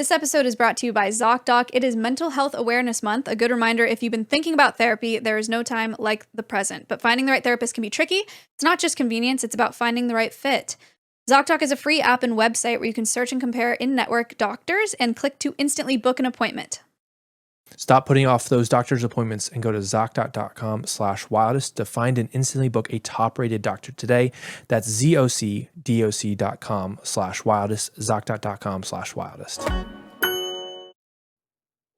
This episode is brought to you by ZocDoc. It is Mental Health Awareness Month. A good reminder, if you've been thinking about therapy, there is no time like the present. But finding the right therapist can be tricky. It's not just convenience, it's about finding the right fit. ZocDoc is a free app and website where you can search and compare in-network doctors and click to instantly book an appointment. Stop putting off those doctor's appointments and go to ZocDoc.com/wildest to find and instantly book a top-rated doctor today. That's ZocDoc.com/wildest, ZocDoc.com/wildest.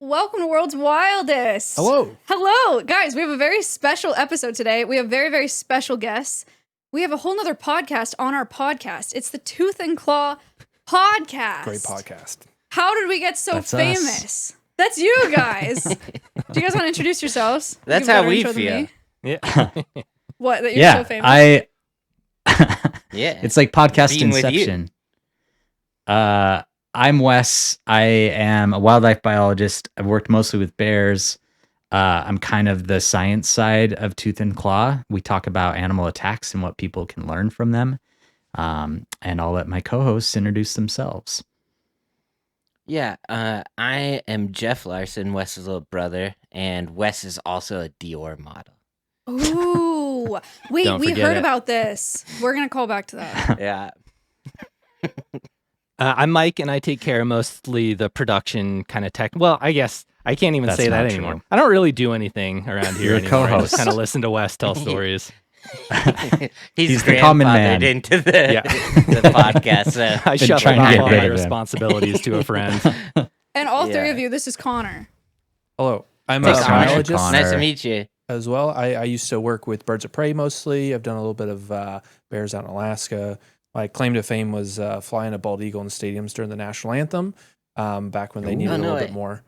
Welcome to World's Wildest. Hello. Hello. Guys, we have a very special episode today. We have very, very special guests. We have a whole nother podcast on our podcast. It's the Tooth and Claw podcast. Great podcast. How did we get so famous? Us. That's you guys. Do you guys want to introduce yourselves? That's You have a how better we intro than feel. me? Yeah. What, that you're so famous? Yeah. It's like podcast Being with you. inception. I'm Wes. I am a wildlife biologist. I've worked mostly with bears. I'm kind of the science side of Tooth and Claw. We talk about animal attacks and what people can learn from them. And I'll let my co-hosts introduce themselves. Yeah, I am Jeff Larson, Wes's little brother, and Wes is also a Dior model. Ooh. Wait, Don't we forget heard it. about this. We're going to call back to that. Yeah. I'm Mike, and I take care of mostly the production kind of tech. Well, I guess I can't even That's say that not anymore. true. I don't really do anything around here You're a anymore. I co-host. just kind of listen to Wes tell stories. He's the common man. grandfathered into the, Yeah. the podcast. So. I Been shut trying to off get all rid my of him. responsibilities to a friend. And all three Yeah. of you, this is Connor. Hello. I'm Thanks a so much, biologist Connor. Nice to meet you. as well. I used to work with birds of prey mostly. I've done a little bit of bears out in Alaska. My claim to fame was flying a bald eagle in the stadiums during the national anthem back when they needed a no little way. bit more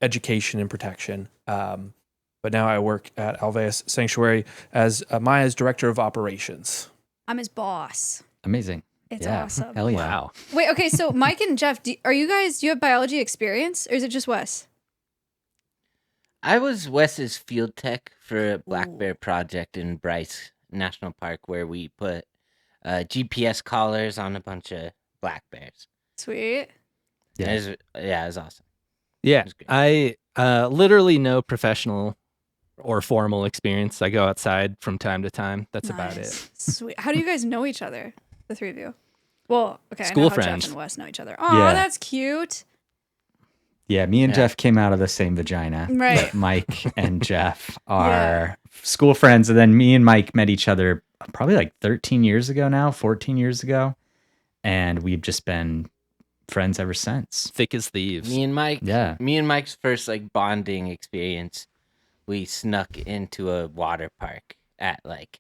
education and protection. But now I work at Alveus Sanctuary as Maya's director of operations. I'm his boss. Amazing. It's Yeah. awesome. Hell yeah. Wow. Wait, okay, so Mike and Jeff, do you have biology experience, or is it just Wes? I was Wes's field tech for a black Ooh. bear project in Bryce National Park where we put GPS collars on a bunch of black bears. Sweet. Yeah. It was awesome. Yeah, That's great. I literally no professional or formal experience. I go outside from time to time. That's about it. Nice. Sweet. How do you guys know each other, the three of you? Well, okay, I School know how friends. Jeff and Wes know each other. Oh, Yeah. that's cute. Yeah, me and Yeah. Jeff came out of the same vagina. Right. But Mike and Jeff are school friends. And then me and Mike met each other probably like 13 years ago now, 14 years ago. And we've just been friends ever since. Thick as thieves. Me and Mike's first like bonding experience, we snuck into a water park at like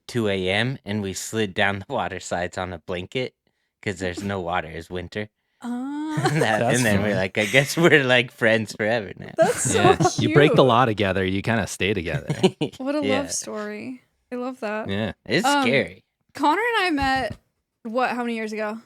2 a.m. and we slid down the water slides on a blanket because there's no water. It's winter. And That's then funny. we're like, I guess we're like friends forever now. That's so Yeah, cute. you break the law together, you kind of stay together. What a Yeah. love story. I love that. Yeah. It's Um, scary. Connor and I met, how many years ago?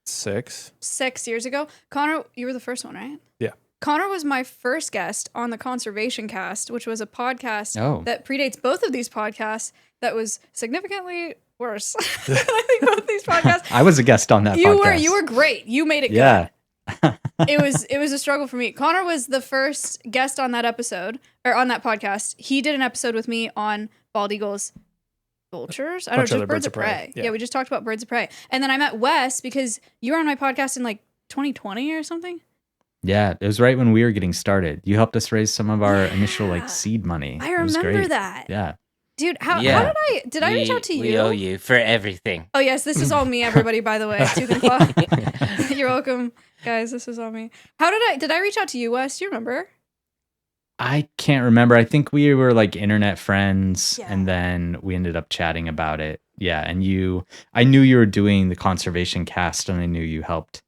6. 6 years ago. Connor, you were the first one, right? Yeah. Connor was my first guest on the Conservation Cast, which was a podcast Oh. that predates both of these podcasts that was significantly worse than I think both these podcasts. I was a guest on that podcast. You were great. You made it Yeah. good. It was a struggle for me. Connor was the first guest on that episode or on that podcast. He did an episode with me on bald eagles, vultures. I don't know, Bunch of just other birds of prey. Yeah. We just talked about birds of prey. And then I met Wes because you were on my podcast in like 2020 or something. Yeah, it was right when we were getting started. You helped us raise some of our initial Yeah. like seed money. I It was remember great. that. Yeah. Dude, how Yeah. did I reach out to you? We owe you for everything. Oh yes, this is all me, everybody, by the way. Tooth and Claw. You're welcome, guys. This is all me. How did I reach out to you, Wes? Do you remember? I can't remember. I think we were like internet friends Yeah. and then we ended up chatting about it. Yeah. And I knew you were doing the Conservation Cast and I knew you helped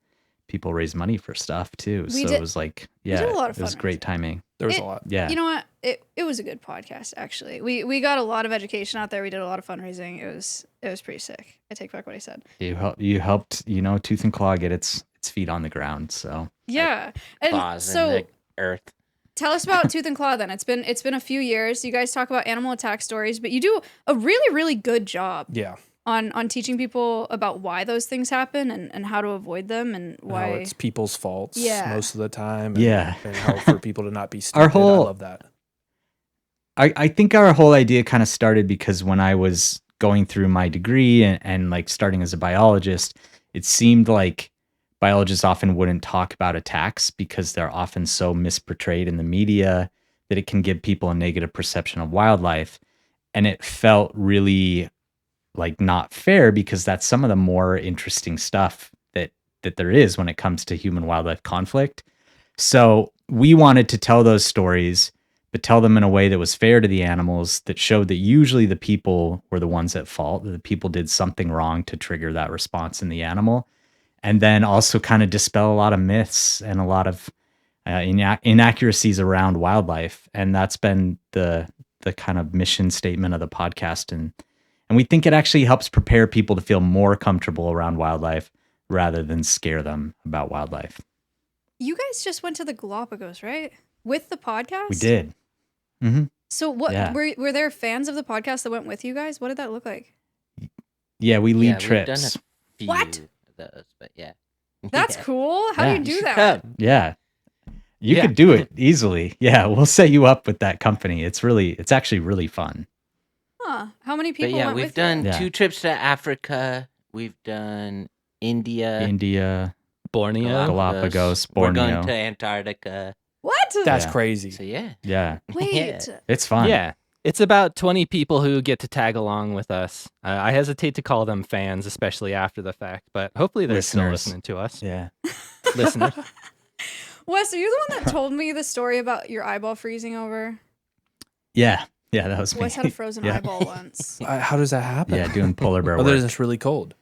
people raise money for stuff too. We So did- it was like, did yeah, a lot of it was fundraising. great timing. There was It- a lot. Yeah. You know what? It was a good podcast, actually. We got a lot of education out there. We did a lot of fundraising. It was pretty sick. I take back what I said. You helped, Tooth and Claw get its feet on the ground. So Yeah. And Claws so in the earth. tell us about Tooth and Claw then. It's been a few years. You guys talk about animal attack stories, but you do a really, really good job. Yeah. on teaching people about why those things happen and how to avoid them and why How it's people's faults Yeah. most of the time. And how for people to not be stupid. Our whole- I love that. I think our whole idea kind of started because when I was going through my degree and like starting as a biologist, it seemed like biologists often wouldn't talk about attacks because they're often so misportrayed in the media that it can give people a negative perception of wildlife. And it felt really like not fair because that's some of the more interesting stuff that there is when it comes to human wildlife conflict. So we wanted to tell those stories, but tell them in a way that was fair to the animals, that showed that usually the people were the ones at fault, that the people did something wrong to trigger that response in the animal. And then also kind of dispel a lot of myths and a lot of inaccuracies around wildlife. And that's been the kind of mission statement of the podcast. And we think it actually helps prepare people to feel more comfortable around wildlife rather than scare them about wildlife. You guys just went to the Galapagos, right? With the podcast? We did. Mm-hmm. So what Yeah. were there fans of the podcast that went with you guys? What did that look like? Yeah, we lead Yeah, we've done trips. a few What? of those, but yeah. That's Yeah. cool. How do Yeah. you do should that? come. Yeah. You Yeah. could do it easily. Yeah, we'll set you up with that company. It's actually really fun. Huh. How many But people yeah, went we've with done you? Yeah. 2 trips to Africa. We've done India, India, Borneo. Galapagos, We're Borneo. going to Antarctica. What? That's Yeah. crazy. So yeah. Yeah, Wait. Yeah. it's fun. Yeah. It's about 20 people who get to tag along with us. I hesitate to call them fans, especially after the fact, but hopefully they're still Listeners. listening to us. Yeah. Listeners. Wes, are you the one that told me the story about your eyeball freezing over? Yeah. Yeah, that was me. Wes had a frozen Yeah. eyeball once. How does that happen? Yeah, doing polar bear Other than work. it's really cold.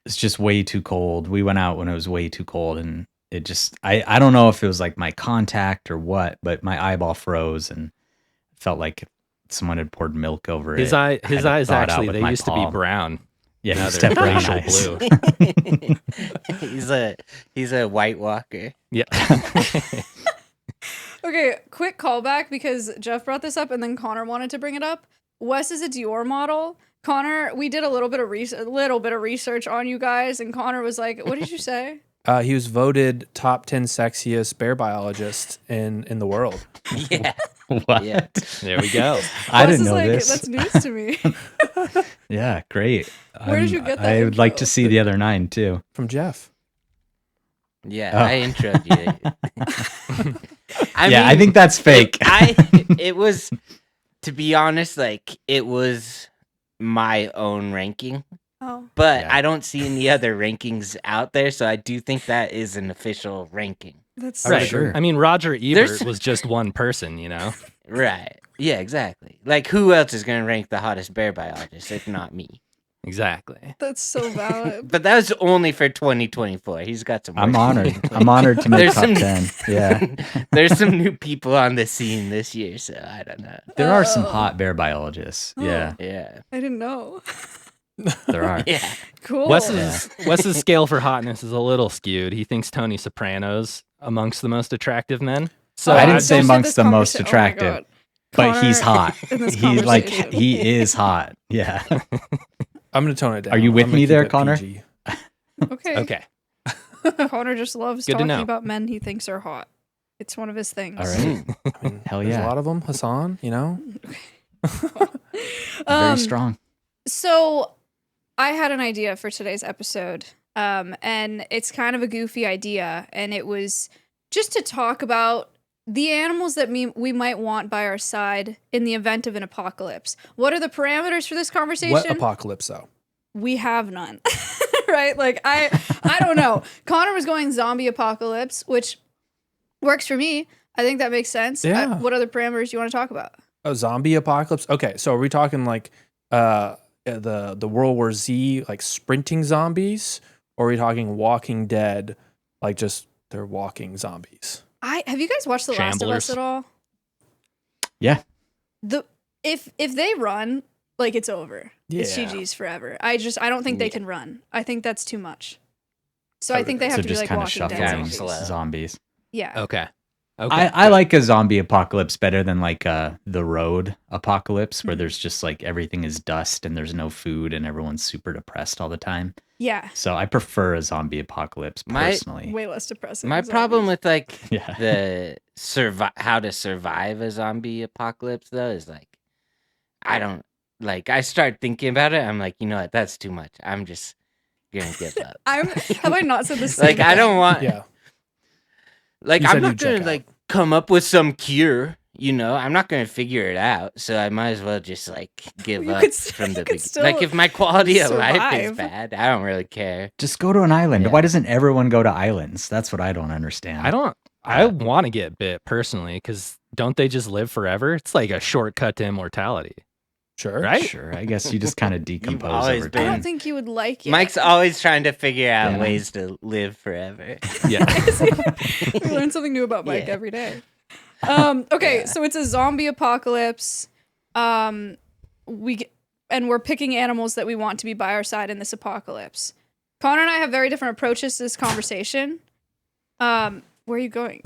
It's just way too cold. We went out when it was way too cold, and it just I don't know if it was like my contact or what, but my eyeball froze and felt like someone had poured milk over His it. eyes had it thawed out actually, with they my used to be palm. brown. Yeah, Now he's they're got brown racial eyes. blue. he's a White Walker. Yeah. Okay, quick callback because Jeff brought this up and then Connor wanted to bring it up. Wes is a Dior model. Connor, we did a little bit of research on you guys, and Connor was like, "What did you say?" He was voted top 10 sexiest bear biologist in the world. Yeah. What? Yeah. There we go. I Wes didn't is know like, this. That's news to me. Yeah, great. Where did you get that I would like info? to see the other 9 too. From Jeff. Yeah. Oh. I introed you. I think that's fake. It was, to be honest, like it was my own ranking, Oh, but Yeah. I don't see any other rankings out there, so I do think that is an official ranking. that's I would Right. agree. I mean, Roger Ebert There's- was just one person, you know? Right. Yeah, exactly. Like, who else is going to rank the hottest bear biologist if not me? Exactly. that's so valid. But that was only for 2024. He's got some. I'm work to honored. do. I'm honored to make There's top some- 10. Yeah. There's some new people on the scene this year, so I don't know. There are some Oh. hot bear biologists. Yeah, Yeah. I didn't know. there are. Yeah. Cool. Wes's scale for hotness is a little skewed. He thinks Tony Soprano's amongst the most attractive men. So I didn't don't say set amongst this the most conversa- oh my attractive, God. but he's Connor, hot. in this He like conversation. he is hot. Yeah. I'm going to tone it down. Are you with I'm gonna me keep there, it Connor? PG. Okay. okay. Connor just loves Good to talking know. about men he thinks are hot. It's one of his things. All right. I mean, Hell there's yeah. a lot of them. Hassan, you know? Very strong. So I had an idea for today's episode. And it's kind of a goofy idea. And it was just to talk about the animals that we might want by our side in the event of an apocalypse. What are the parameters for this conversation? What apocalypse, though? We have none. Right? Like I don't know. Connor was going zombie apocalypse, which works for me. I think that makes sense. Yeah. What other parameters do you want to talk about? A zombie apocalypse? Okay, so are we talking like the World War Z, like sprinting zombies? Or are we talking Walking Dead, like just they're walking zombies? Have you guys watched The Last of Us Shamblers. at all? Yeah. If they run, like it's over. It's Yeah. GG's forever. I don't think they Yeah. can run. I think that's too much. So I think they have So to be just like kind of Walking shuffling Dead down zombies. slow. zombies. Yeah. Okay. Okay, I good. like a zombie apocalypse better than like the road apocalypse where there's just like everything is dust and there's no food and everyone's super depressed all the time. Yeah. So I prefer a zombie apocalypse personally. Way less depressing. My than problem zombies. with like Yeah. the how to survive a zombie apocalypse though is like I don't like I start thinking about it. I'm like, you know what? That's too much. I'm just gonna give up. Have I not said the same Like I thing? don't want. Yeah. Like You I'm said not you'd check gonna out. like come up with some cure. You know, I'm not gonna figure it out. So I might as well just like give You up could from the you could beginning. still Like if my quality of life is survive. bad, I don't really care. Just go to an island. Yeah. Why doesn't everyone go to islands? That's what I don't understand. I want to get bit personally because don't they just live forever? It's like a shortcut to immortality, Sure. right? Sure. I guess you just kind of decompose always over I been- don't time. think you would like it. Mike's always trying to figure out Yeah. ways to live forever. Yeah. We learn something new about Mike Yeah. every day. Okay, so it's a zombie apocalypse. We're picking animals that we want to be by our side in this apocalypse. Connor and I have very different approaches to this conversation. Where are you going?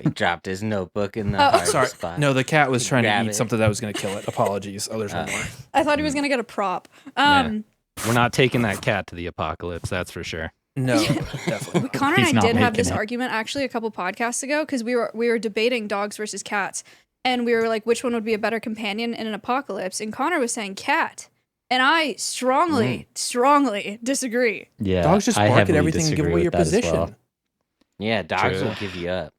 He dropped his notebook in the Oh. hard Sorry. spot. No, the cat was trying to Grab eat it. something that was going to kill it. Apologies. Oh, there's one more. I thought he was gonna get a prop. We're not taking that cat to the apocalypse, that's for sure. No, definitely. Connor He's and I not did have making this it. argument actually a couple podcasts ago because we were debating dogs versus cats, and we were like, which one would be a better companion in an apocalypse? And Connor was saying cat, and I strongly disagree. Yeah. Dogs just I bark at heavily everything and give disagree away with your that as position. well. Yeah, dogs True. will give you up.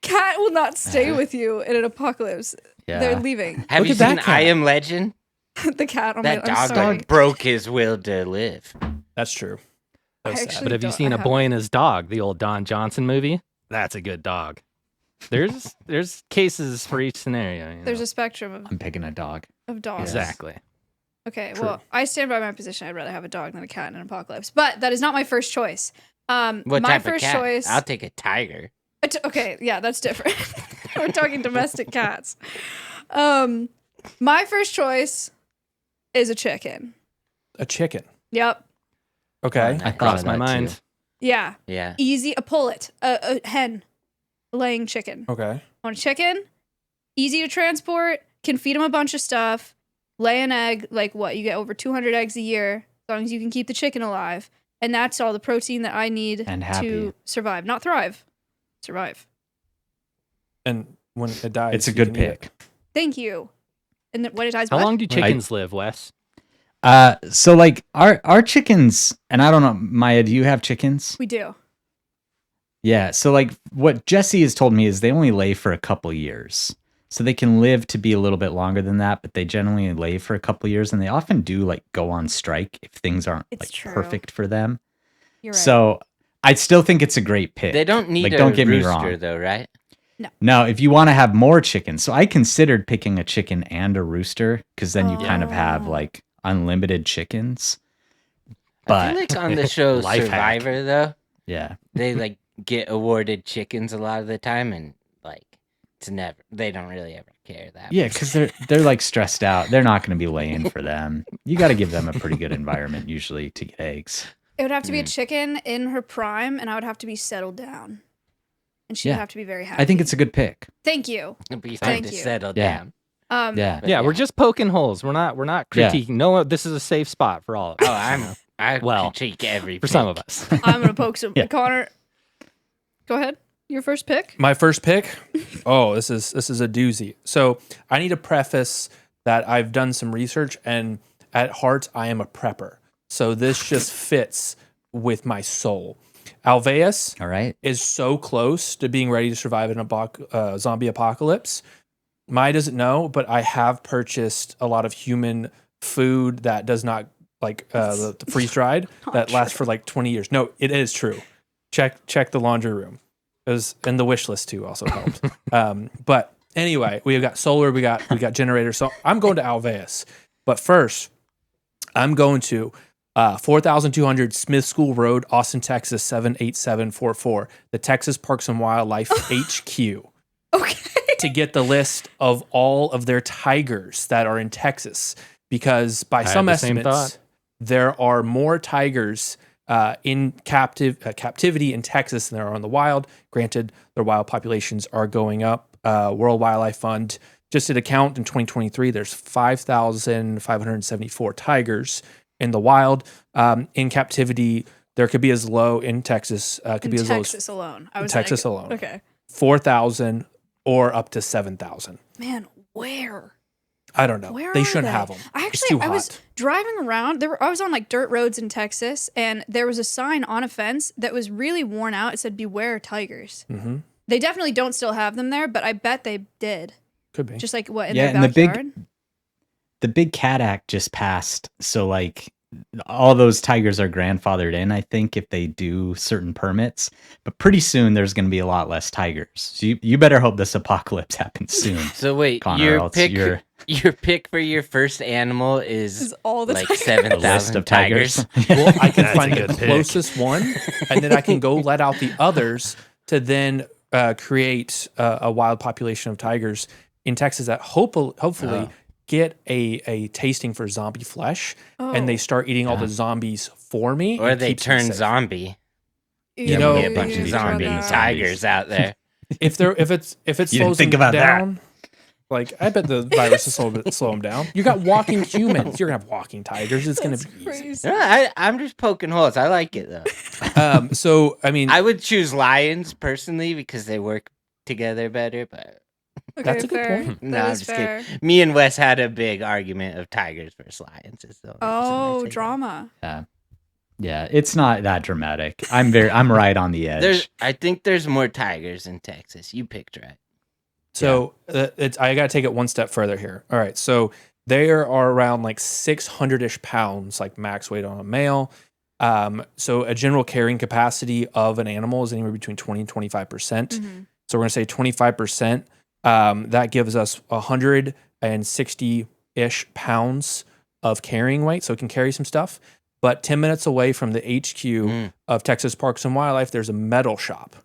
Cat will not stay with you in an apocalypse. Yeah. They're leaving. Have Look you at that seen cat. I Am Legend? The cat. Oh That my, I'm dog sorry. like, broke his will to live. That's true. That was I sad. actually But have you don't- seen I A Boy and His Dog, the old Don Johnson movie? That's a good dog. There's cases for each scenario. You There's know? a spectrum I'm picking a dog. of dogs. Exactly. Okay, True. well, I stand by my position. I'd rather have a dog than a cat in an apocalypse. But that is not my first choice. What my type first of cat? choice. I'll take a tiger. Okay, yeah, that's different. We're talking domestic cats. My first choice is a chicken. A chicken. Yep. Okay. Oh, I thought Crossed of my that mind. too. Yeah. Yeah. Easy. A pullet. A hen. Laying chicken. Okay. On a chicken. Easy to transport. Can feed them a bunch of stuff. Lay an egg. Like what? You get over 200 eggs a year. As long as you can keep the chicken alive. And that's all the protein that I need And happy. to survive. Not thrive. Survive. And when it dies, It's a you good can eat it. pick. Thank you. And then when it dies, How what? long do chickens live, Wes? So like our chickens, and I don't know, Maya, do you have chickens? We do. Yeah. So like what Jesse has told me is they only lay for a couple years. So they can live to be a little bit longer than that, but they generally lay for a couple years, and they often do like go on strike if things aren't It's like true. perfect for them. You're right. So I still think it's a great pick. They don't need Like, a don't get me rooster, wrong. though, right? No, if you want to have more chickens. So I considered picking a chicken and a rooster because then you kind of have Oh. like unlimited chickens. I But feel like on the show Life hack. Survivor, though, yeah, they like get awarded chickens a lot of the time, and like it's never. They don't really ever care that. yeah, much. because they're like stressed out. They're not going to be laying for them. You got to give them a pretty good environment usually to get eggs. It would have to be a Mm. chicken in her prime, and I would have to be settled down. And she'd Yeah. have to be very happy. I think it's a good pick. Thank you. It'll be Thank time to you. settle Yeah. down. Yeah. But Yeah, we're just poking holes. We're not Yeah. critiquing. No, this is a safe spot for all of us. Oh, I Well, critique every for some pick. of us. I'm gonna poke some. Yeah. Connor, go ahead. Your first pick. My first pick. Oh, this is a doozy. So I need to preface that I've done some research, and at heart, I am a prepper. So this just fits with my soul. Alveus All right. is so close to being ready to survive an zombie apocalypse. Mai doesn't know, but I have purchased a lot of human food that does not like the freeze dried Not that lasts true. for like 20 years. No, it is true. Check the laundry room. It was, and the wish list too also helped. But anyway, we got solar, we got generators. So I'm going to Alveus, but first I'm going to 4200 Smith School Road, Austin, Texas 78744, the Texas Parks and Wildlife HQ, Okay. to get the list of all of their tigers that are in Texas, because by I had some the same estimates thought. there are more tigers in captivity in Texas than there are in the wild. Granted, their wild populations are going up. World Wildlife Fund just did a count in 2023. There's 5,574 tigers in the wild. In captivity, there could be as low in Texas. Could be as low as Texas alone. I was Texas like, alone. Okay. 4,000 or up to 7,000. Man, where? I don't know. Where They are shouldn't they? have them. I It's too hot. was driving around. I was on like dirt roads in Texas, and there was a sign on a fence that was really worn out. It said "Beware tigers." Mm-hmm. They definitely don't still have them there, but I bet they did. Could be. Just like what in Yeah, their and backyard. the Big Cat Act just passed, so like all those tigers are grandfathered in, I think, if they do certain permits. But pretty soon there's going to be a lot less tigers. So you better hope this apocalypse happens soon. So wait, Connor, your else pick you're- your pick for your first animal is Is all the like tigers. A list 7,000 of tigers. Well, I can That's find a the good pick. closest one, and then I can go let out the others to then create a wild population of tigers in Texas that hopefully get a tasting for zombie flesh, and they Oh. start eating all the zombies for me. Or and they keeps me turn safe. zombie. You know- Get a bunch of Ew, zombie no. tigers out there. If it You didn't slows think them about that. down. Like, I bet the virus will slow them down. You got walking humans. You're gonna have walking tigers. It's That's gonna be crazy. No, I'm just poking holes. I like it though. easy. So I mean, I would choose lions personally because they work together better. But Okay, That's a good fair. point. no, That I'm is just fair. kidding. Me and Wes had a big argument of tigers versus lions. Is the only reason I Oh, say that. drama. Yeah, it's not that dramatic. I'm right on the edge. I think there's more tigers in Texas. You picked right. So I got to take it one step further here. All right. So there are around like 600-ish pounds, like max weight on a male. So a general carrying capacity of an animal is anywhere between 20 and 25%. Mhm. So we're going to say 25%. That gives us 160-ish pounds of carrying weight. So it can carry some stuff. But 10 minutes away from the HQ of Texas Parks and Wildlife, there's a metal shop.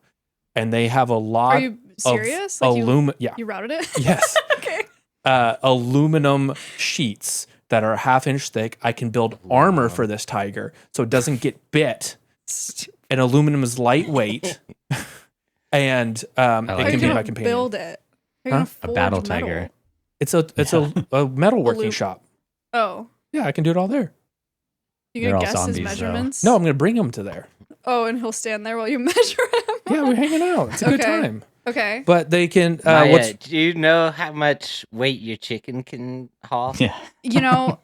And they have a lot Are you serious? of Like yeah. you routed it? Yes. Okay. Aluminum sheets that are a half-inch thick. I can build armor for this tiger so it doesn't get bit. And aluminum is lightweight. And like it How are can you be gonna my companion. build it? How are you Huh? gonna A forge battle metal? tiger. It's a metalworking Alu- shop. Oh, Yeah, I can do it all there. you They're gonna all guess his zombies, though. measurements? No, I'm going to bring him to there. Oh, and he'll stand there while you measure him. Yeah, we're hanging out. It's a good Okay. time. Okay. But they can. Maya, do you know how much weight your chicken can haul? Yeah. You know,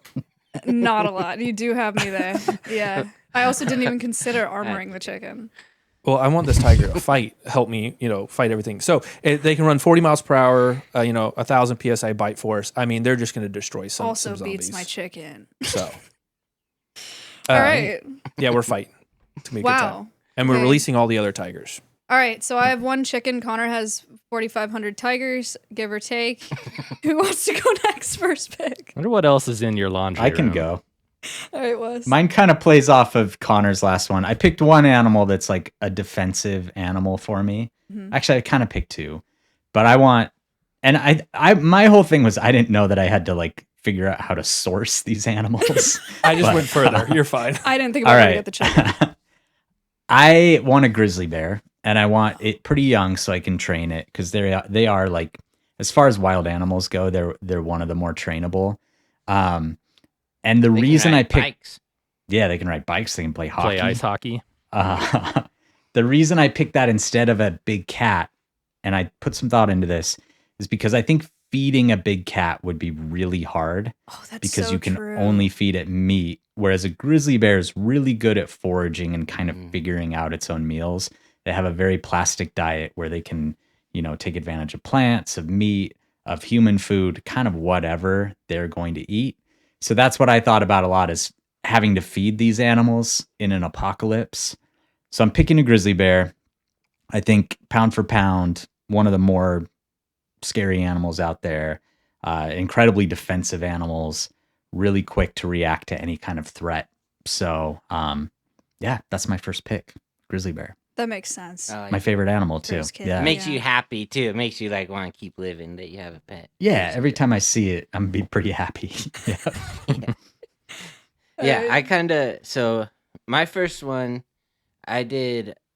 not a lot. You do have me there. Yeah. I also didn't even consider armoring the chicken. Well, I want this tiger to help me, fight everything. So they can run 40 miles per hour, 1,000 PSI bite force. I mean, they're just going to destroy some Also some beats zombies. my chicken. So, All right. Yeah, we're fighting. It's going to be a good time. Wow. And we're Okay. releasing all the other tigers. All right. So I have one chicken. Connor has 4,500 tigers, give or take. Who wants to go next? First pick. Wonder what else is in your laundry I can room. go. All right, Wes. Mine kind of plays off of Connor's last one. I picked one animal that's like a defensive animal for me. Mhm. Actually, I kind of picked two, but I want, and I my whole thing was I didn't know that I had to like figure out how to source these animals. I just But- went further. You're fine. I didn't think All about where to right. get the chicken. I want a grizzly bear, and I want it pretty young so I can train it because they are like, as far as wild animals go, they're one of the more trainable. And the They can reason I ride picked, bikes. yeah, they can ride bikes, they can play hockey. Play ice hockey. The reason I picked that instead of a big cat, and I put some thought into this, is because I think feeding a big cat would be really hard Oh, that's because so you can true. only feed it meat, whereas a grizzly bear is really good at foraging and kind of Mm. figuring out its own meals. They have a very plastic diet where they can, take advantage of plants, of meat, of human food, kind of whatever they're going to eat. So that's what I thought about a lot, is having to feed these animals in an apocalypse. So I'm picking a grizzly bear. I think pound for pound, one of the more scary animals out there, incredibly defensive animals, really quick to react to any kind of threat. So, yeah, that's my first pick, grizzly bear. That makes sense. I like My it. favorite animal too. First kid. Yeah, It makes Yeah. you happy too. It makes you like want to keep living that you have a pet. yeah. Every time I see it, I'm pretty happy. Yeah. Yeah, Alright. I kind of so my first one, I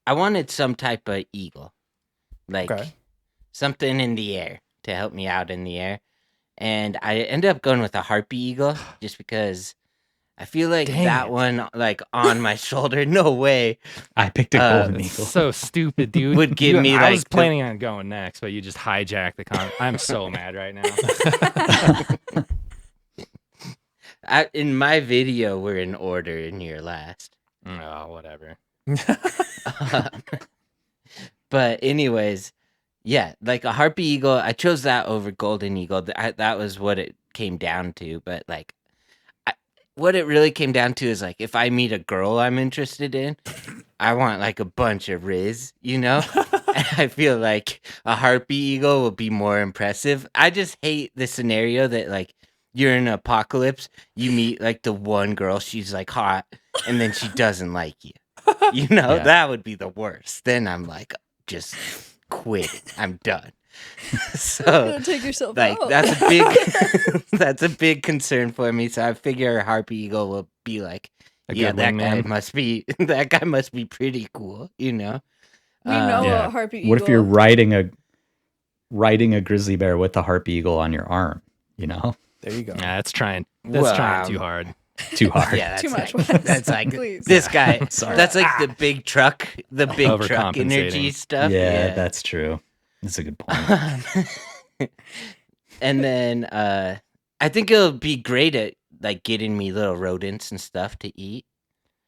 wanted some type of eagle, like Okay. something in the air to help me out in the air. And I ended up going with a harpy eagle just because I feel like Dang that it. one, like on my shoulder, no way I picked a golden It's eagle. so stupid, dude. would give me I was like planning on going next, but you just hijacked the con. I'm so mad right now. in my video, we're in order and you're last. Oh, whatever. But anyways, yeah, like a harpy eagle, I chose that over golden eagle. That was what it came down to. But like, what it really came down to is like, if I meet a girl I'm interested in, I want like a bunch of Riz, you know? And I feel like a harpy eagle will be more impressive. I just hate the scenario that like you're in an apocalypse, you meet like the one girl, she's like hot, and then she doesn't like you. You know, Yeah. that would be the worst. Then I'm like, just quit. I'm done. So Don't take yourself like out. that's a big that's a big concern for me. So I figure a harpy eagle will be like, A yeah, good that guy wingman. must be that guy must be pretty cool, you know? We know Yeah. a harpy eagle. What if you're riding a grizzly bear with a harpy eagle on your arm? You know, There you go. Nah, that's trying. That's Well, trying too hard. too hard. Yeah, Too that's much, like, Wes. that's like Please. this guy. Sorry. That's like the big truck energy Overcompensating. stuff. Yeah, that's true. That's a good point. And then I think it'll be great at like getting me little rodents and stuff to eat.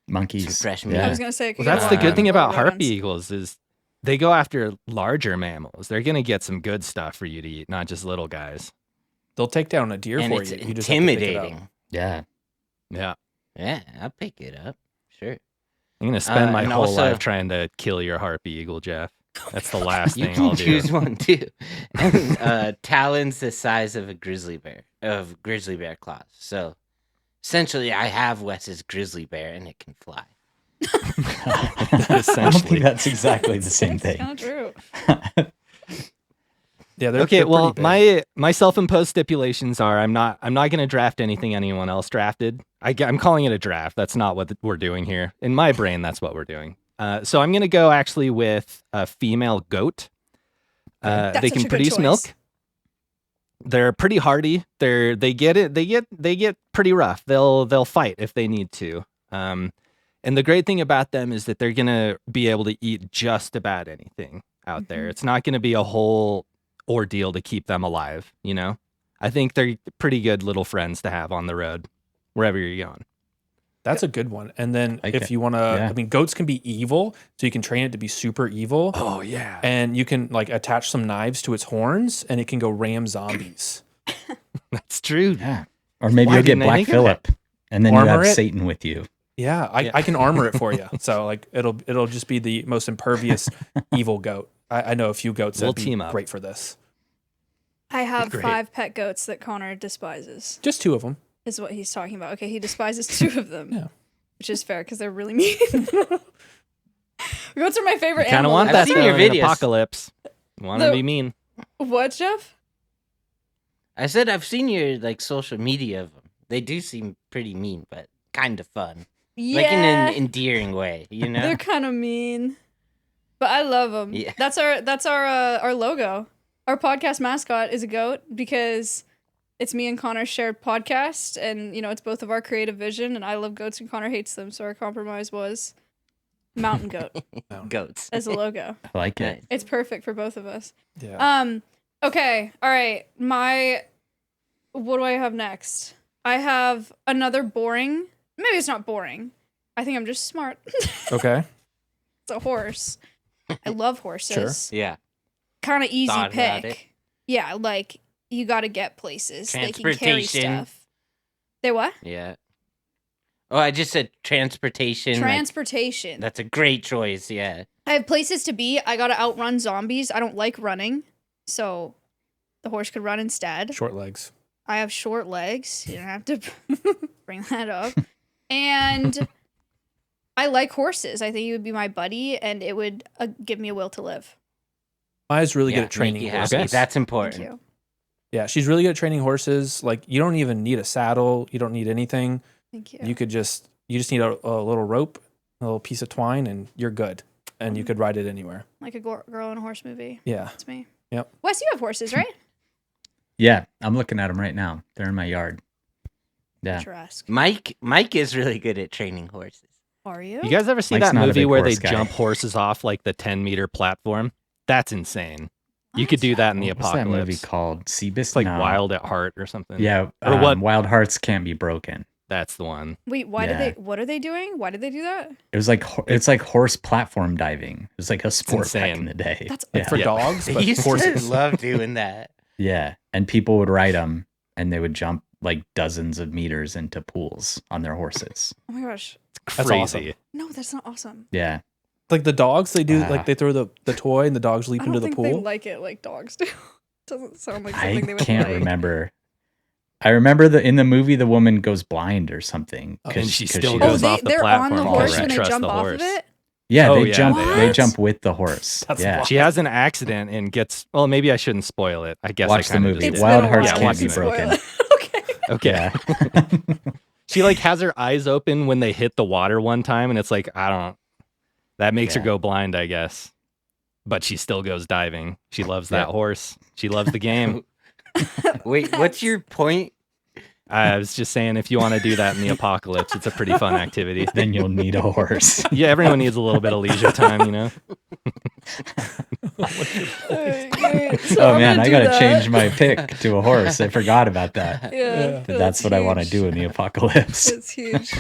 Monkeys. Some fresh meat. I Yeah. was gonna say. it could Well, that's go the on good thing little about harpy rodents. eagles is they go after larger mammals. They're gonna get some good stuff for you to eat, not just little guys. They'll take down a deer And for it's you. You just have to pick it up. intimidating. Yeah. Yeah, Yeah, I'll pick it up. Sure. I'm gonna spend my and whole also- life trying to kill your harpy eagle, Jeff. That's the last You thing can I'll do. choose one too. And talons the size of a grizzly bear, claws. So essentially, I have Wes's grizzly bear, and it can fly. I don't Essentially. think that's exactly the same thing. Kind of true. Yeah, they're Okay, they're well, pretty big. my self-imposed stipulations are I'm not going to draft anything anyone else drafted. I'm calling it a draft. That's not what we're doing here. In my brain, that's what we're doing. So I'm going to go actually with a female goat. That's They such can a good produce choice. milk. They're pretty hardy. They get pretty rough. They'll fight if they need to. And the great thing about them is that they're going to be able to eat just about anything out there. Mhm. It's not going to be a whole ordeal to keep them alive, you know? I think they're pretty good little friends to have on the road, wherever you're going. That's a good one. And then Like if it. you want to, Yeah. I mean, goats can be evil, so you can train it to be super evil. Oh, yeah. And you can like attach some knives to its horns, and it can go ram zombies. That's true. Yeah. Or maybe Why you'll get didn't I Black think of that? Phillip, and then you Armor have it. Satan with you. Yeah, Yeah. I can armor it for you. So like it'll just be the most impervious evil goat. I know a few goats We'll that'd be team up. great for this. I have Great. 5 pet goats that Connor despises. Just 2 of them. Is what he's talking about. Okay, he despises 2 of them. Yeah. Which is fair because they're really mean. Goats are my favorite Kind of animal. want I've that seen though your in an videos. apocalypse. Want to The- be mean. What, Jeff? I said I've seen your like social media of them. They do seem pretty mean, but kind of fun. Yeah. Like in an endearing way, you know? They're kind of mean, but I love them. Yeah. That's our logo. Our podcast mascot is a goat because it's me and Connor's shared podcast, and it's both of our creative vision. And I love goats, and Connor hates them, so our compromise was mountain goat Goats. as a logo. I like it. Nice. It's perfect for both of us. Yeah. Okay. All right. What do I have next? I have another boring. Maybe it's not boring. I think I'm just smart. Okay. It's a horse. I love horses. Yeah. Kind of easy Thought about it. pick. Yeah, like you got to get places. They can carry Transportation. stuff. They what? Yeah. Oh, I just said transportation. like, Transportation. that's a great choice. Yeah. I have places to be. I got to outrun zombies. I don't like running. So the horse could run instead. Short legs. I have short legs. You don't have to bring that up. And I like horses. I think he would be my buddy, and it would give me a will to live. Maya's really Yeah, good at training make you horses. happy. That's Thank important. you. Yeah, she's really good at training horses. Like you don't even need a saddle. You don't need anything. Thank you. You just need a little rope a little piece of twine, and you're good. And you could ride it anywhere. Like a girl in a horse movie. Yeah. That's me. Yep. Wes, you have horses, right? Yeah, I'm looking at them right now. They're in my yard. Yeah. Picturesque. Mike is really good at training horses. Are you? You guys ever see Mike's that not a movie big where they horse guy. jump horses off like the 10-meter platform? That's insane. You What? could do that in the What's that movie apocalypse. called? Seabiscuit? It's like No. Wild at Heart or something. Yeah. Or what? Wild Hearts Can't Be Broken. That's the one. Wait, why Yeah. did they? What are they doing? Why did they do that? It was like it's like horse platform diving. It was like a sport back insane. in the day. That's Like yeah. for Yeah. dogs, They but used horses. to love doing that. Yeah, and people would ride them, and they would jump like dozens of meters into pools on their horses. Oh my gosh. That's Crazy. awesome. No, that's not awesome. Yeah, Like the dogs, they do, Ah. like they throw the toy and the dogs leap I into don't the think they pool. like it like dogs do. Doesn't sound like I something they would can't like. remember. I remember in the movie the woman goes blind or something. Oh, and she still Oh, goes off the they're on the platform horse because when she they trusts jump the off horse. of it. Yeah, Oh, they yeah. jump. They What? jump with the horse. That's yeah, wild. She has an accident and gets. Well, maybe I shouldn't spoil it. I guess Watch I the kinda movie. just It's did. Wild been a Hearts while. Can't I Be can Broken. spoil it. Okay. Okay. yeah. She like has her eyes open when they hit the water one time, and it's like I don't. That makes her Yeah. go blind, I guess. But she still goes diving. She loves that Yeah. horse. She loves the game. Wait, what's your point? I was just saying, if you want to do that in the apocalypse, it's a pretty fun activity. Then you'll need a horse. Yeah, everyone needs a little bit of leisure time, you know. Alright, so Oh I'm man, gonna I do gotta that. change my pick to a horse. I forgot about that. Yeah, That's what I want to huge. do in the apocalypse. It's huge.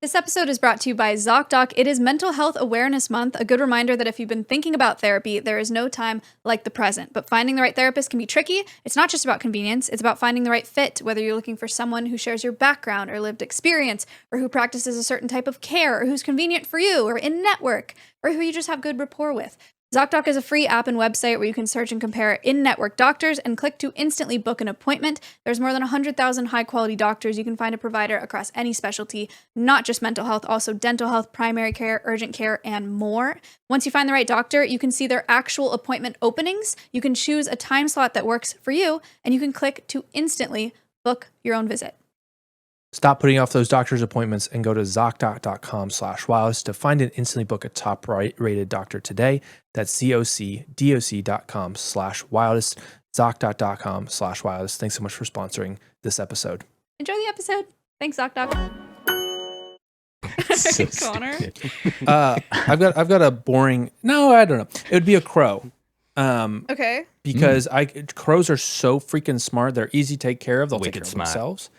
This episode is brought to you by ZocDoc. It is Mental Health Awareness Month, a good reminder that if you've been thinking about therapy, there is no time like the present. But finding the right therapist can be tricky. It's not just about convenience, it's about finding the right fit, whether you're looking for someone who shares your background or lived experience, or who practices a certain type of care, or who's convenient for you, or in network, or who you just have good rapport with. ZocDoc is a free app and website where you can search and compare in-network doctors and click to instantly book an appointment. There's more than 100,000 high-quality doctors. You can find a provider across any specialty, not just mental health, also dental health, primary care, urgent care, and more. Once you find the right doctor, you can see their actual appointment openings. You can choose a time slot that works for you, and you can click to instantly book your own visit. Stop putting off those doctor's appointments and go to ZocDoc.com/wildest to find and instantly book a top rated doctor today. That's ZocDoc.com/wildest, ZocDoc.com/wildest. Thanks so much for sponsoring this episode. Enjoy the episode. Thanks, ZocDoc. So Connor? stupid. I've got a boring. No, I don't know. It would be a crow. Okay. Because crows are so freaking smart. They're easy to take care of. They'll take care Wicked of smart. themselves.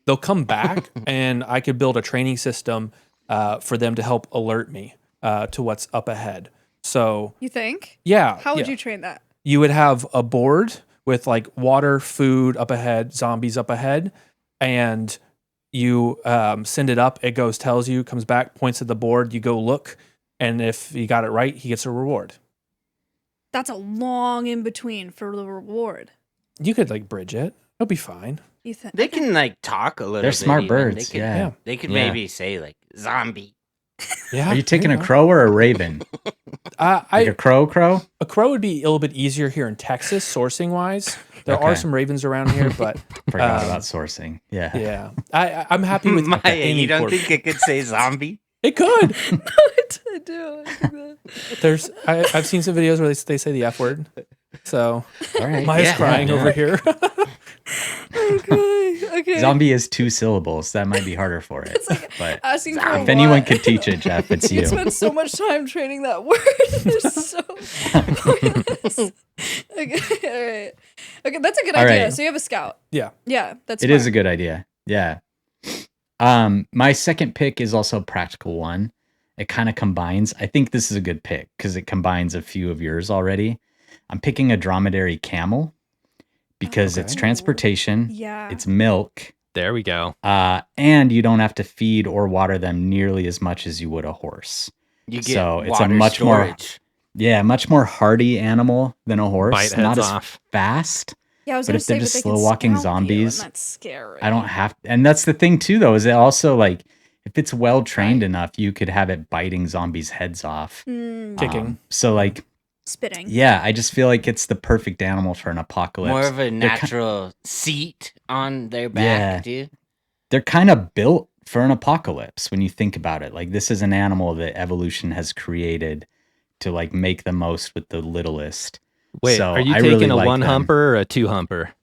They'll come back, and I could build a training system for them to help alert me to what's up ahead. So You think? yeah, How would yeah. you train that? You would have a board with like water, food up ahead, zombies up ahead, and you send it up. It goes, tells you, comes back, points at the board. You go look, and if you got it right, he gets a reward. That's a long in between for the reward. You could like bridge it. It'll be fine. You think? They can like talk a little. They're bit smart even. birds. They could, Yeah. They could Yeah. maybe say like zombie. Yeah. Are you taking a know. crow or a raven? Like a crow? A crow would be a little bit easier here in Texas, sourcing wise. There are Okay. some ravens around here, but Forgot about sourcing. Yeah. yeah, I'm happy with Maya, any you don't port- think it could say zombie? it could. I do. I think There's I've seen some videos where they say the F word. So All right. Maya's Yeah. crying Yeah. over here. okay. Zombie is 2 syllables. That might be harder for it. But Asking for a if anyone lot. could teach it, Jeff, it's You you. spent so much time training that word. It's so pointless. Okay, all right. Okay, that's a good All idea. right. So you have a scout. Yeah. Yeah, that's It is a smart. good idea. Yeah. My second pick is also a practical one. It kind of combines. I think this is a good pick because it combines a few of yours already. I'm picking a dromedary camel because it's Okay. transportation, Yeah. it's milk, There we go. and you don't have to feed or water them nearly as much as you would a horse. You get So it's a water much more- storage. Yeah, much more hardy animal than a horse. Bite Not heads as off. fast. Yeah, I was but gonna if they're say, just they can slow-walking scalp you, and zombies, that's scary. I don't have, and that's the thing too, though, is it also like if it's well trained enough, you could have it biting zombies' heads off. Kicking. So like, Spitting. yeah, I just feel like it's the perfect animal for an apocalypse. More of a They're ki- natural seat on their back, Yeah. dude. They're kind of built for an apocalypse, when you think about it, like this is an animal that evolution has created to like make the most with the littlest. Wait, So are you I taking really a like one them. humper or a two humper?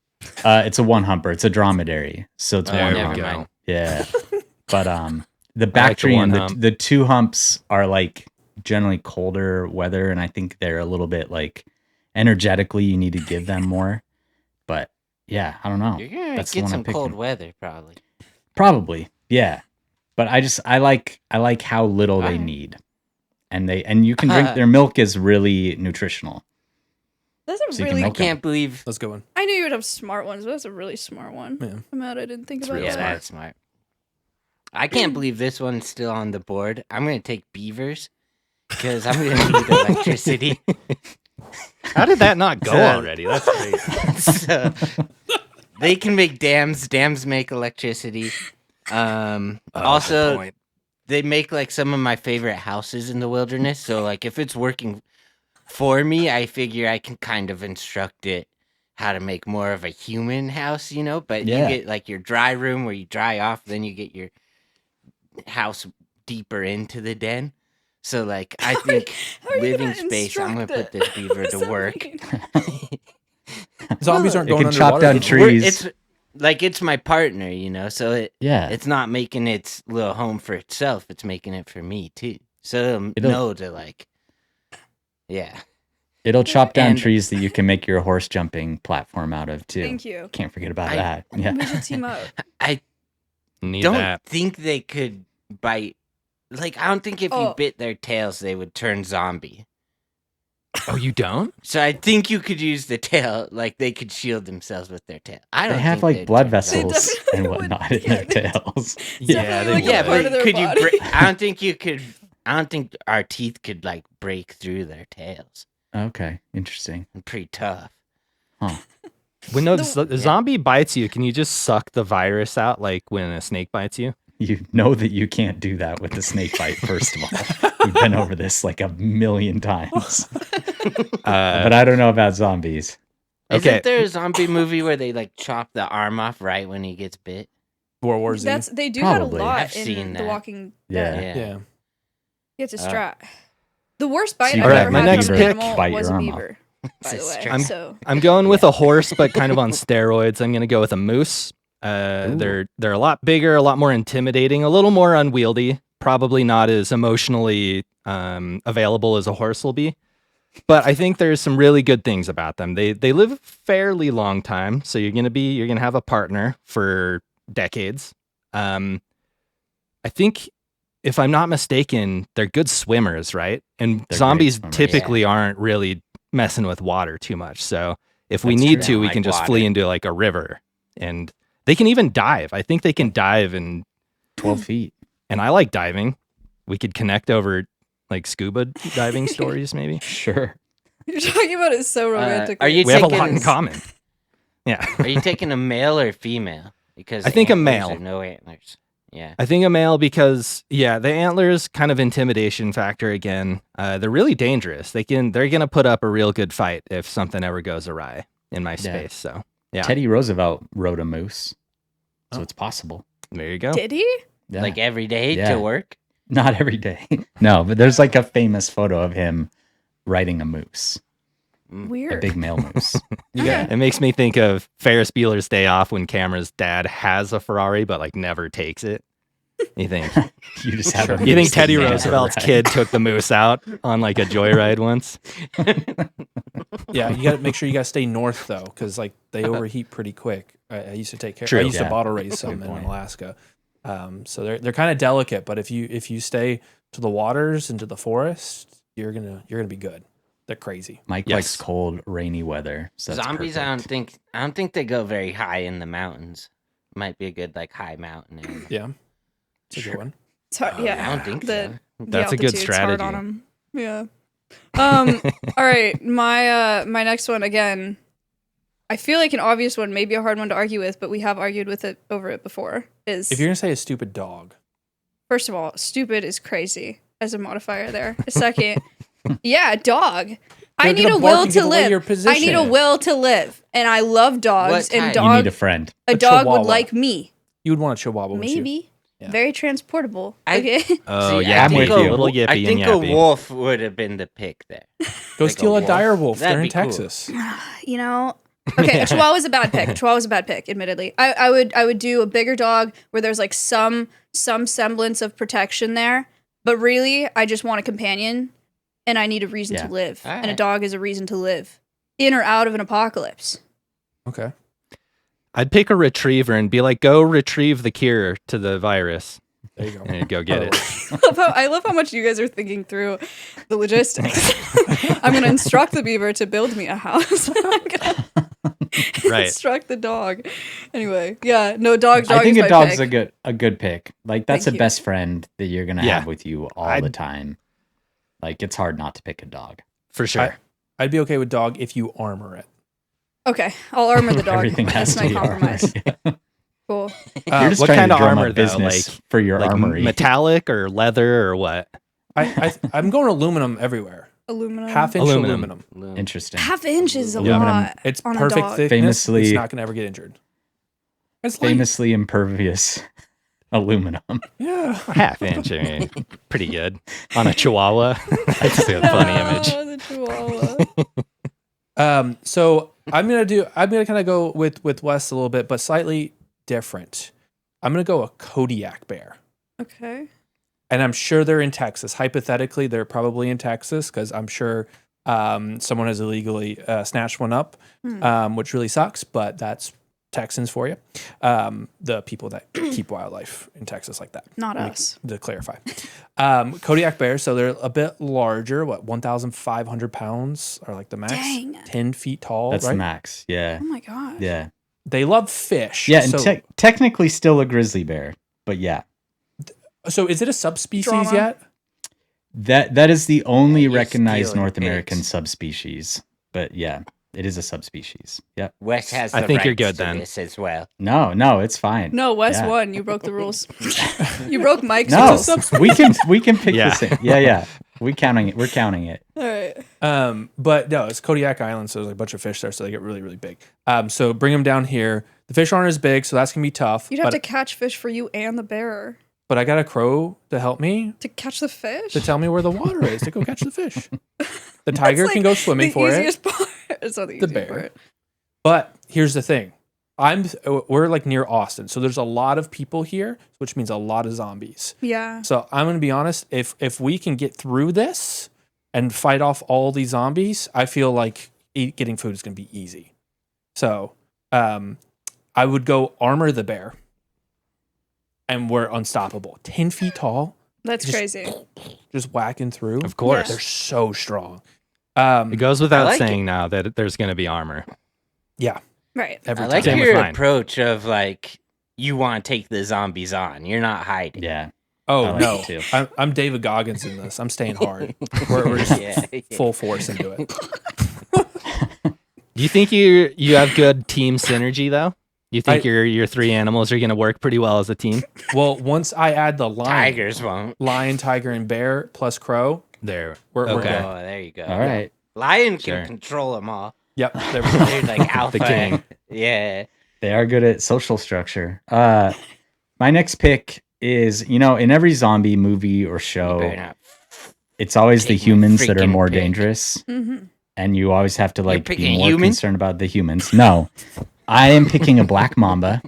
It's a one humper. It's a dromedary. So it's There one we hump. go. Yeah. But the I like the Bactrian, one hump. the two humps are like generally colder weather, and I think they're a little bit like energetically you need to give them more. But yeah, I don't know. You're gonna That's the get one I'm some cold picking. weather, probably. Probably, yeah. But I like how little they Alright. need, and you can drink their milk is really nutritional. That's So a you can really. I milk 'em. can't believe. Let's go in. I knew you would have smart ones, but that's a really smart one. Yeah. I'm mad I didn't think It's about real Yeah, that. that's smart. I can't believe this one's still on the board. I'm gonna take beavers because I'm gonna need electricity. How did that not go So- already? That's crazy. So, they can make dams. Dams make electricity. Good Also, point. they make like some of my favorite houses in the wilderness. So like if it's working for me, I figure I can kind of instruct it how to make more of a human house, you know? But Yeah. you get like your dry room where you dry off, then you get your house deeper into the den. So like I think How are you living gonna space, I'm gonna instruct put it? this beaver What to does that work. mean? Zombies aren't It going can chop underwater. down though. trees. It's like it's my partner, you know. So Yeah. it's not making its little home for itself. It's making it for me too. So It'll- know to like, yeah. It'll chop down And- trees that you can make your horse jumping platform out of too. Thank you. Can't forget about I- that. Yeah. We should team up. I Need don't that. think they could bite. Like I don't think if you Oh. bit their tails, they would turn zombie. Oh, you don't? So I think you could use the tail, like they could shield themselves with their tail. I don't. They have think like they'd blood turn vessels zombie. definitely and would. whatnot in Yeah, their they- tails. Yeah, Definitely they like would. Yeah, part of but their could you? body. I don't think you could. I don't think our teeth could like break through their tails. Okay, interesting. I'm pretty tough. When the The- zombie bites you, can you just suck the virus out like when a snake bites you? You know that you can't do that with a snake bite, first of all. We've been over this like a million times. But I don't know about zombies. Okay. Isn't there a zombie movie where they like chop the arm off right when he gets bit? World War Z. They do Probably. that a lot I've in seen The that. Walking Yeah. Dead. yeah. You have to Uh, strap. The worst bite So you I've gotta ever my had next from an pick- animal bite was your a arm off. beaver. By It's the a way, stretch. so I'm going with a horse, but kind of on steroids. I'm gonna go with a moose. They're a lot bigger, a lot more intimidating, a little more unwieldy. Probably not as emotionally available as a horse will be. But I think there's some really good things about them. They live a fairly long time, so you're gonna have a partner for decades. I think, if I'm not mistaken, they're good swimmers, right? And They're great zombies swimmers. typically aren't really messing with water too much. So if we That's need true. to, we Like can just water. flee into like a river, and they can even dive. I think they can dive, and 12 feet. I like diving. We could connect over like scuba diving stories, maybe. Sure. you're talking about it so romantically. Are you We have a taking, lot in common. Yeah. Are you taking a male or female? Because I think a antlers male. or no antlers. Yeah. I think a male because the antlers kind of intimidation factor again. They're really dangerous. They're gonna put up a real good fight if something ever goes awry in my space. So yeah, Teddy Roosevelt rode a moose. So Oh. it's possible. there you go. Did he? Yeah. Like every day Yeah. to work. Not every day. No, but there's like a famous photo of him riding a moose, a Weird. big male moose. Okay. It makes me think of Ferris Bueller's Day Off when Cameron's dad has a Ferrari but like never takes it. You think You just have a you think moose that Teddy you never Roosevelt's ride. kid took the moose out on like a joyride once? Yeah, you got to make sure you got to stay north though, because like they overheat pretty quick. I used to take care. True. I used to Yeah. bottle race some Good in point. Alaska, so they're kind of delicate. But if you stay to the waters and to the forest, you're gonna be good. They're crazy. Mike Yes. likes cold, rainy weather. So that's Zombies, perfect. I don't think they go very high in the mountains. Might be a good like high mountain area. Yeah, it's a Sure. good one. It's hard, yeah. I don't think The- so. the That's a good altitude's hard strategy. on 'em. Yeah. All right. My next one again. I feel like an obvious one, maybe a hard one to argue with, but we have argued with it over it before. Is If you're gonna say a stupid dog, first of all, stupid is crazy as a modifier there. Second, yeah, dog. I They're need gonna a bark will and to give away your live. I need a position. will to live, and I love dogs. What And type? You need dog, a friend. a A dog would Chihuahua. like me, you would want a Chihuahua, wouldn't you? maybe. Yeah. Very transportable. I- Okay. Oh See, yeah, I'm with you. Little yippy I and think a yappy. wolf would have been the pick there. Go Like steal a wolf. dire wolf. That'd They're in be cool. Texas. You know, okay, a Chihuahua's a bad pick. A Chihuahua's a bad pick, admittedly. I would do a bigger dog where there's like some semblance of protection there, but really, I just want a companion, and I need a reason to Yeah. live, and a Alright. dog is a reason to live, in or out of an apocalypse. Okay. I'd pick a retriever and be like, go retrieve the cure to the virus. There you go. And go get it. I love how much you guys are thinking through the logistics. I'm going to instruct the beaver to build me a house. I'm gonna Right. instruct the dog. Anyway, yeah, no, dog I think is a my dog's pick. a good pick. Like that's Thank a you. best friend that you're gonna Yeah. have with you all I'd- the time. Like it's hard not to pick a dog. For sure. I'd be okay with dog if you armor it. Okay, I'll armor the dog. Everything has That's to my be compromise. armored. Cool. You're just what trying kind to of drum armor up though? business Like, for your like armory. metallic or leather or what? I'm going aluminum everywhere. Aluminum. Half-inch Aluminum. aluminum. Interesting. Half inch is a Aluminum. lot. It's on a perfect dog. thickness. Famously- it's not going to ever get injured. It's light. Famously impervious aluminum. Yeah. Half inch. I mean, pretty good. On a chihuahua. That's a funny image. Oh, the Chihuahua. So I'm gonna kind of go with Wes a little bit, but slightly different. I'm gonna go a Kodiak bear, Okay. and I'm sure they're in Texas. Hypothetically, they're probably in Texas because I'm sure someone has illegally snatched one up, which really sucks. But that's Texans for you, the people that keep wildlife in Texas like that. Not Let me- us. To clarify, Kodiak bears, so they're a bit larger. What 1,500 pounds are like the max? Dang. 10 feet tall. That's right? the max. Yeah. Oh my god. Yeah. They love fish. Yeah, and so, technically still a grizzly bear, but yeah. so is it a subspecies Drama. yet? That is the only you recognized stealing North American pigs. subspecies. But yeah, it is a subspecies. Yep. Wes has I the think you're rights good to then. this as well. No, it's fine. No, Wes Yeah. won. You broke the rules. You broke Mike's No, rules. we can pick Yeah. the same. Yeah. We're counting it. All right. But no, it's Kodiak Island, so there's like a bunch of fish there, so they get really, really big. So bring them down here. The fish aren't as big, so that's gonna be tough. You'd have but, to catch fish for you and the bearer but I got a crow to help me to catch the fish. to tell me where the water is to go catch the fish. The tiger That's, can like, go swimming the for it. easiest part. It's not the The easiest bear. part. But here's the thing. We're like near Austin, so there's a lot of people here, which means a lot of zombies. Yeah. So I'm gonna be honest. If we can get through this and fight off all these zombies, I feel like getting food is gonna be easy. So I would go armor the bear, and we're unstoppable. 10 feet tall, That's Just- crazy. just whacking through. Of course. They're so strong. It goes without like saying now that there's going to be armor. Yeah, Right. every I like time. Same with your mine. approach of like you want to take the zombies on. You're not hiding. Yeah. Oh I like no, it too. I'm David Goggins in this. I'm staying hard. We're just Yeah. full force into it. Do you think you have good team synergy though? You think I- your three animals are going to work pretty well as a team? Well, once I add the Tigers won't. lion, tiger, and bear plus crow, There. we're Okay. good. Oh, there you go. All right. Lion Sure. can control them all. Yep, there we go. They're like alpha. king. Yeah. They are good at social structure. My next pick is, in every zombie movie or You better show, not. it's always the Take my humans that are freaking more pick. dangerous. Mm-hmm. And you always have to be picking more human? concerned about the humans. No, I am picking a black mamba,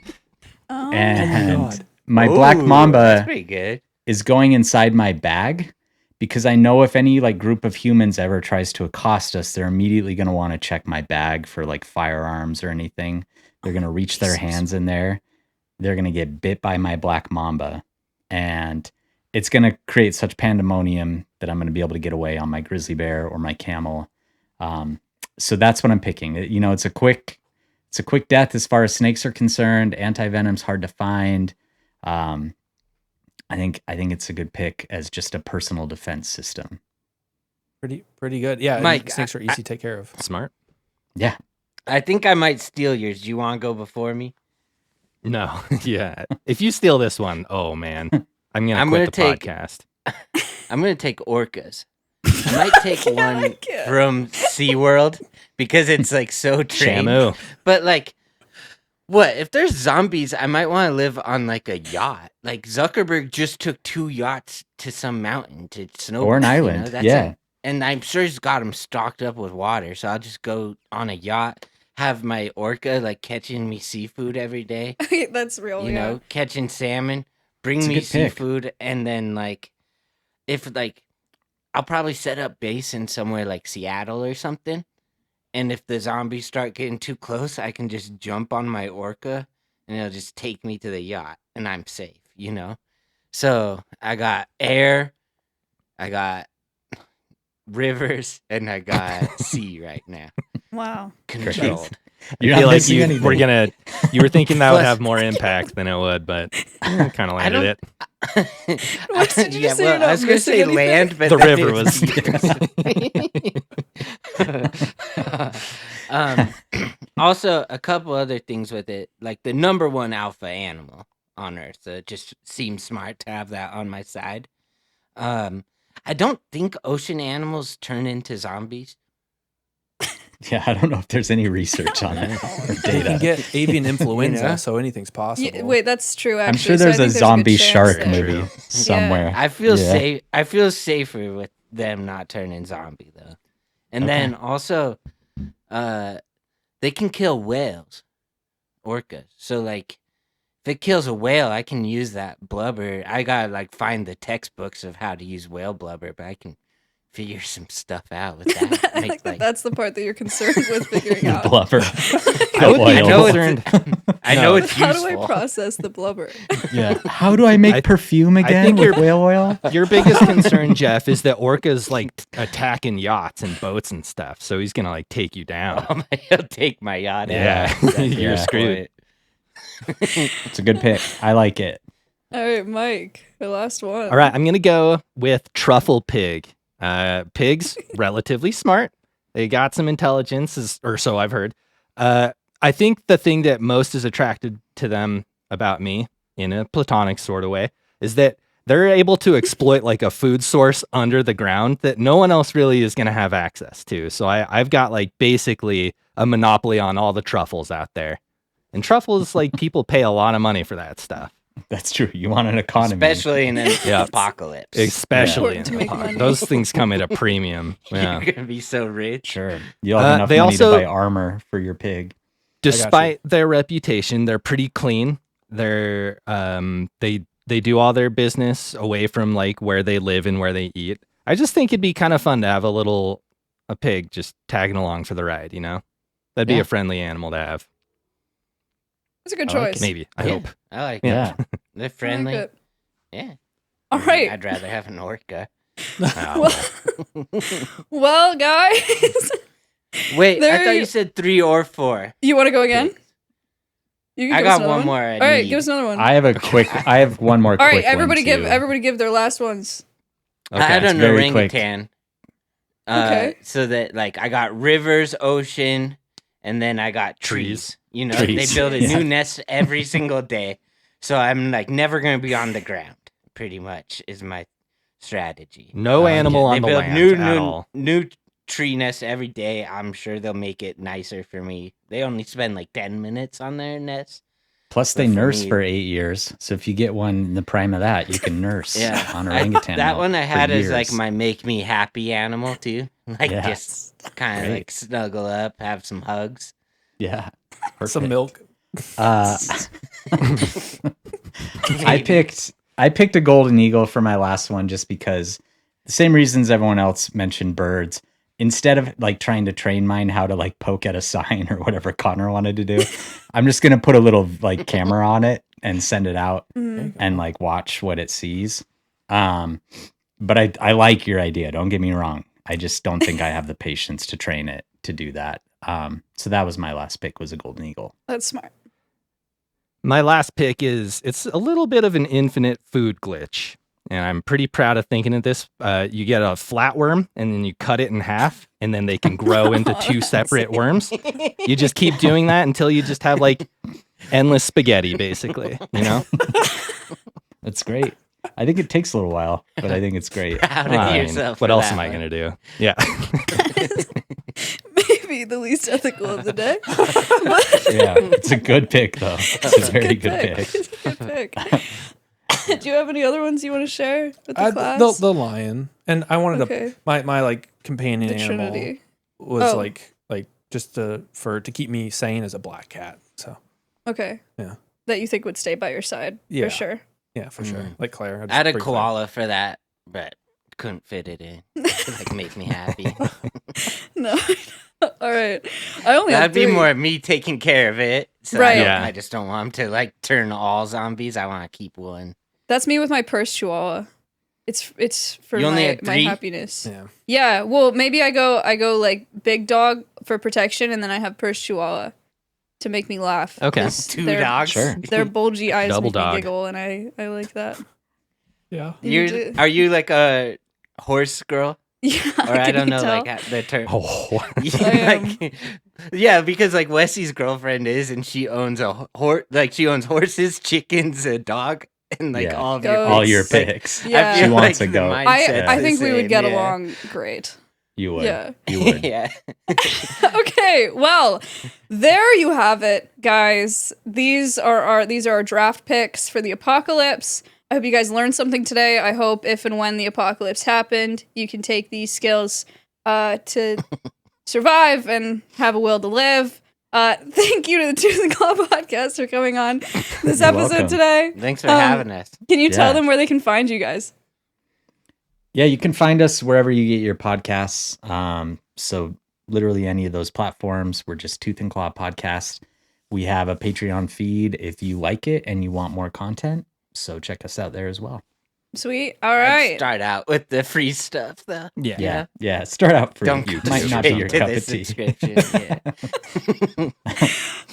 Oh. and God. my Ooh, black That's mamba pretty good. is going inside my bag because I know if any group of humans ever tries to accost us, they're immediately going to want to check my bag for firearms or anything. They're going to reach their hands in there. They're going to get bit by my black mamba, and it's going to create such pandemonium that I'm going to be able to get away on my grizzly bear or my camel. So that's what I'm picking. It's a quick death as far as snakes are concerned. Anti-venom's hard to find. I think it's a good pick as just a personal defense system. Pretty good. Yeah, Mike, snakes are easy to take care of. Smart. Yeah. I think I might steal yours. Do you want to go before me? No. Yeah. If you steal this one, oh man, I'm going to I'm quit the gonna take- podcast. I'm going to take orcas. I might take one like it. from SeaWorld because it's so trained. Shamu. But What if there's zombies? I might want to live on like a yacht. Like Zuckerberg just took 2 yachts to some mountain to snowboard. Or an island, That's yeah. and I'm sure he's got them stocked up with water. So I'll just go on a yacht, have my orca like catching me seafood every day. That's real. You know, catching salmon, bring It's a me good pick. seafood, and then like, if like, I'll probably set up base in somewhere like Seattle or something. And if the zombies start getting too close, I can just jump on my orca and it'll just take me to the yacht and I'm safe, you know? So I got air, I got rivers, and I got sea right now. Wow. Controlled. You're I feel not like missing you anything. were gonna. You were thinking that would Plus- have more impact than it would, but kind of landed it. What did you just say? You're I not was going to missing say anything? land, but The that river didn't also, a couple other things with it, like the number 1 alpha animal on Earth. So it just seems smart to have that on my side. I don't think ocean animals turn into zombies. Yeah, I don't know if there's any research on it or You can data. get avian influenza, You know? so anything's possible. Yeah, wait, that's true. Actually, I'm sure so there's I a think zombie good chance shark there. movie True. somewhere. I feel Yeah. safe. I feel safer with them not turning zombie though. And Okay. then also, they can kill whales, orcas. So like, if it kills a whale, I can use that blubber. I gotta like find the textbooks of how to use whale blubber, but I can figure some stuff out with that. I Make, like that that's the part that you're concerned with figuring out. Blubber. I would be I know concerned. I know it's How useful. do I process the blubber? Yeah. How do I make I- perfume again think with you're- whale oil? Your biggest concern, Jeff, is that orcas like attacking yachts and boats and stuff. So he's gonna like take you down. He'll take my yacht. Yeah. out. That's You're the screwed. point. It's a good pick. I like it. All right, Mike, the last one. All right, I'm gonna go with truffle pig. Pigs relatively smart. They got some intelligence, or so I've heard. I think the thing that most is attracted to them about me, in a platonic sort of way, is that they're able to exploit like a food source under the ground that no one else really is going to have access to. So I've got like basically a monopoly on all the truffles out there. And truffles, like people pay a lot of money for that stuff, That's true. You want an economy. Especially in an Yeah. apocalypse. especially Important to in make the money. Those things come at a premium. Yeah. You're gonna be so rich. Sure. You'll have enough they money also- to buy armor for your pig. Despite their reputation, they're pretty clean. They're they do all their business away from like where they live and where they eat. I just think it'd be kind of fun to have a pig just tagging along for the ride, you know? That'd be Yeah. a friendly animal to have. That's a good I like choice. Maybe. I Yeah, hope. I like Yeah. it. They're I like friendly. it. Yeah. All right. I'd rather have an orca. Well, guys, Wait, I There thought you- you said 3 or 4. you want to go again? You I give us got another one more. All right, give us another one. I have a quick. I have one more. All right, quick one, everybody give too. everybody give their last ones. I had it's an very quick. orangutan. Okay. So that like I got rivers, ocean, and then I got trees. You know, Trees, they build a yeah. new nest every single day. So I'm like never gonna be on the ground. Pretty much is my strategy. No animal They on the build land at all. new tree nests every day. I'm sure they'll make it nicer for me. They only spend like 10 minutes on their nest. Plus, they But for nurse me- for 8 years. So if you get one in the prime of that, you can nurse Yeah, on orangutan. that milk one I for had as like years. my make me happy animal too. Like Yeah. just kind of Great. like snuggle up, have some hugs. Yeah. Some Perfect. milk. I picked a golden eagle for my last one just because the same reasons everyone else mentioned birds. Instead of like trying to train mine how to like poke at a sign or whatever Connor wanted to do, I'm just gonna put a little like camera on it and send it out Mhm. and like watch what it sees. But I like your idea. Don't get me wrong. I just don't think I have the patience to train it to do that. So that was my last pick, was a golden eagle. That's smart. My last pick it's a little bit of an infinite food glitch. And I'm pretty proud of thinking of this. You get a flatworm and then you cut it in half and then they can grow into 2 separate worms. You just keep doing that until you just have like endless spaghetti, basically, you know? That's great. I think it takes a little while, but I think it's great. Proud of I mean, yourself. what for else that am I one. going to do? Yeah. Maybe the least ethical of the day. Yeah, it's a good pick though. It's a very good pick. It's a good pick. Do you have any other ones you want to share with the class? The lion, and I wanted Okay. to my like companion The animal Trinity. was Oh. like just to keep me sane as a black cat. So Okay. Yeah. That you think would stay by your side Yeah. for sure. yeah, for sure. Like Claire, I had a bring koala for that, but couldn't fit it in. Like, make me happy. No. All right. I only had That'd be 3. more me taking care of it. So Right. Yeah. I just don't want them to like turn all zombies. I want to keep one. That's me with my purse chihuahua. It's for You only my had 3? happiness. Yeah. Yeah, well, maybe I go like big dog for protection, and then I have purse chihuahua to make me laugh. Okay. 'cause 2 their- dogs. Sure. Their bulgy eyes Double make dog. me giggle, and I like that. Yeah. Are you like a horse girl? Yeah, Or I can don't you know tell? like the term. Oh, I am. Like, yeah, because like Wessy's girlfriend is, and she owns a horse. Like she owns horses, chickens, a dog, and like Yeah. all of Goats. all your like, picks. Yeah. I feel She wants like a the goat. mindset's I the think we would same, get yeah. along great. You would. Yeah. You would. Yeah. Okay, well, there you have it, guys. These are our draft picks for the apocalypse. I hope you guys learned something today. I hope if and when the apocalypse happened, you can take these skills to survive and have a will to live. Thank you to the Tooth and Claw podcast for coming on this You're episode welcome. today. Thanks for Um, having us. Can you tell Yeah. them where they can find you guys? Yeah, you can find us wherever you get your podcasts. So literally any of those platforms. We're just Tooth and Claw Podcast. We have a Patreon feed if you like it and you want more content. So check us out there as well. Sweet. All I'd right. start out with the free stuff though. Yeah. Yeah. Start out free. Don't You go might not be straight your to cup the of tea. subscription. Yeah.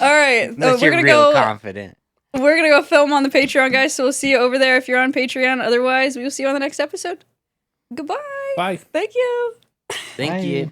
All right. Unless we're you're gonna real go. confident. We're gonna go film on the Patreon, guys. So we'll see you over there if you're on Patreon. Otherwise, we will see you on the next episode. Goodbye. Bye. Thank you. Thank Bye. you.